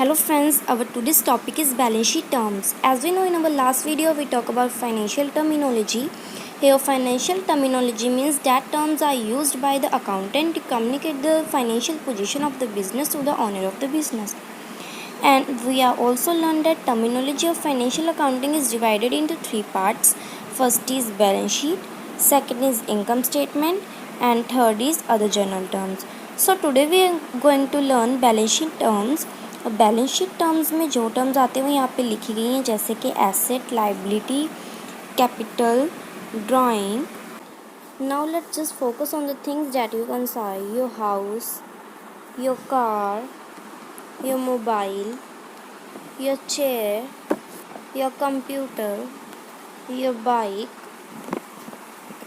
Hello friends, our today's topic is balance sheet terms. As we know in our last video we talk about financial terminology. Here financial terminology means that terms are used by the accountant to communicate the financial position of the business to the owner of the business. And we are also learned that terminology of financial accounting is divided into three parts. First is balance sheet, second is income statement, and third is other general terms. So today we are going to learn balance sheet terms. और balance sheet terms में जो terms आते हैं वो यहाँ पे लिखी गई हैं, जैसे कि asset, liability, capital, drawing. Now let's just focus on the things that you can see. Your house, your car, your mobile, your chair, your computer, your bike,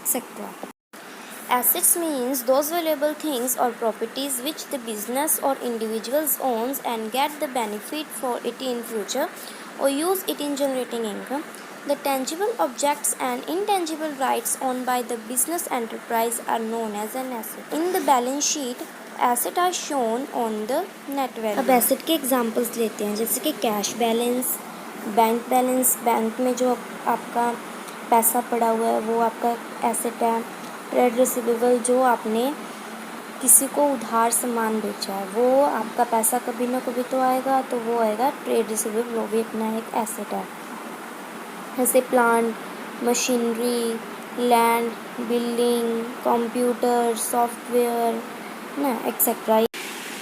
etc. Assets means those valuable things or properties which the business or individuals owns and get the benefit for it in future or use it in generating income. The tangible objects and intangible rights owned by the business enterprise are known as an asset. In the balance sheet, asset are shown on the net value. अब asset के examples लेते हैं, जैसे कि cash balance, bank में जो आपका पैसा पड़ा हुआ है वो आपका एसेट है. ट्रेड रिसीवेबल, जो आपने किसी को उधार सामान बेचा है वो आपका पैसा कभी ना कभी तो आएगा, तो वो आएगा ट्रेड रिसीवेबल, वो भी अपना एक एसेट है. जैसे plant, machinery, land, building, computer, software ना etcetera.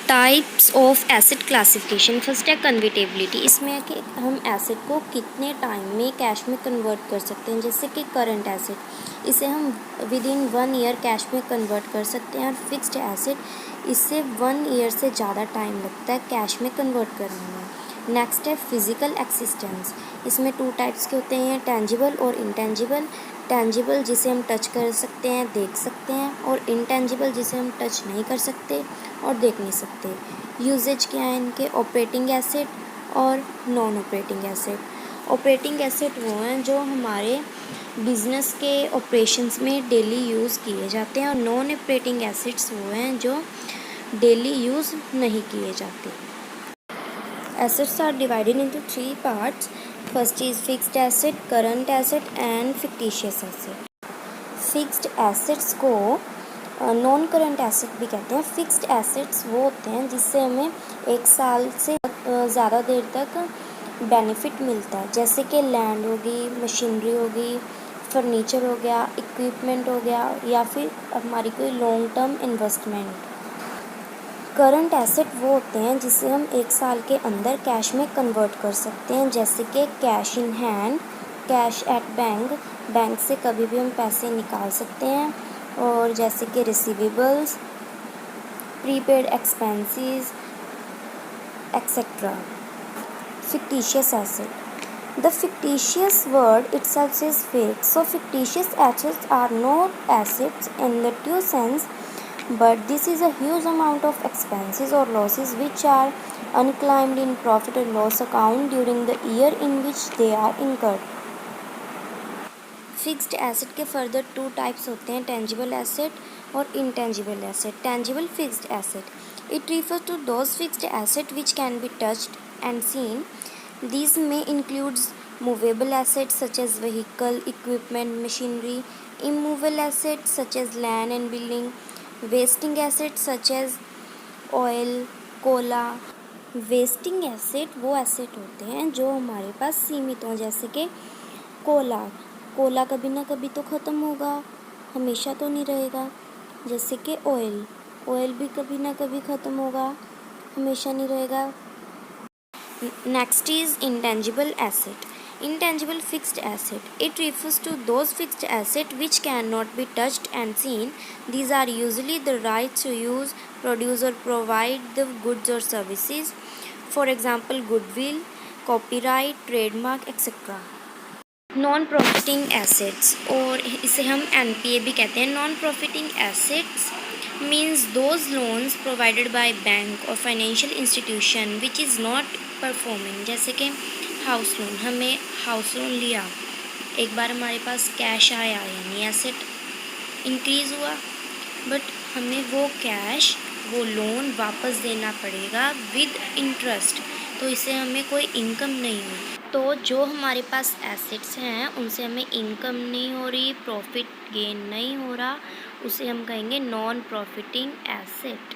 Types of asset classification. First है कन्वर्टेबिलिटी. इसमें है कि हम एसेट को कितने टाइम में कैश में कन्वर्ट कर सकते हैं. जैसे कि करंट एसेट, इसे हम विद इन 1 ईयर कैश में कन्वर्ट कर सकते हैं. और फिक्स्ड एसेट, इससे 1 ईयर से ज़्यादा टाइम लगता है कैश में कन्वर्ट करने में. नेक्स्ट है फिजिकल एक्सिस्टेंस. इसमें 2 टाइप्स के होते हैं, टेंजिबल और इंटेंजिबल. टेंजिबल जिसे हम टच कर सकते हैं, देख सकते हैं, और इंटेंजिबल जिसे हम टच नहीं कर सकते और देख नहीं सकते. यूजेज क्या है इनके? ऑपरेटिंग एसेट और non operating asset. Operating asset वो हैं जो हमारे बिजनेस के ऑपरेशंस में डेली यूज़ किए जाते हैं, और नॉन ऑपरेटिंग एसेट्स वो हैं जो डेली यूज़ नहीं किए जाते. Assets are divided into 3 parts. First is fixed asset, current asset and fictitious asset. Fixed assets को नॉन करंट एसेट भी कहते हैं. फिक्स्ड एसेट्स वो होते हैं जिससे हमें 1 साल से ज़्यादा देर तक बेनिफिट मिलता है. जैसे कि लैंड होगी, मशीनरी होगी, फर्नीचर हो गया, इक्विपमेंट हो गया, या फिर हमारी कोई long term investment. Current asset वो होते हैं जिसे हम 1 साल के अंदर कैश में कन्वर्ट कर सकते हैं. जैसे कि cash in hand, cash at bank से कभी भी हम पैसे निकाल सकते हैं. और जैसे कि receivables, prepaid expenses etcetera. Fictitious asset. The fictitious word itself is fake. So fictitious assets are not assets in the true sense, but this is a huge amount of expenses or losses which are unclaimed in profit and loss account during the year in which they are incurred. Fixed asset के further 2 types होते हैं, tangible asset और intangible asset. Tangible fixed asset, it refers to those fixed assets which can be touched and seen. These may include movable assets such as vehicle, equipment, machinery, immovable assets such as land and building, wasting assets such as oil, Cola. Wasting asset वो asset होते हैं जो हमारे पास सीमित हों, जैसे कि Cola कभी ना कभी तो ख़त्म होगा, हमेशा तो नहीं रहेगा. जैसे कि ऑयल भी कभी ना कभी ख़त्म होगा, हमेशा नहीं रहेगा. Next is intangible asset. Intangible fixed asset. It refers to those fixed assets which cannot be touched and seen. These are usually the rights to use, produce or provide the goods or services. For example, goodwill, copyright, trademark, etc. Non profiting assets, और इसे हम NPA भी कहते हैं. Non profiting assets means those loans provided by bank or financial institution which is not performing. जैसे कि house loan, हमें house loan लिया, एक बार हमारे पास कैश आया यानी एसेट इंक्रीज़ हुआ, बट हमें वो कैश वो लोन वापस देना पड़ेगा विद इंटरेस्ट. तो इससे हमें कोई इनकम नहीं हो। तो जो हमारे पास एसेट्स हैं उनसे हमें इनकम नहीं हो रही, प्रॉफिट गेन नहीं हो रहा, उसे हम कहेंगे नॉन प्रॉफिटिंग एसेट।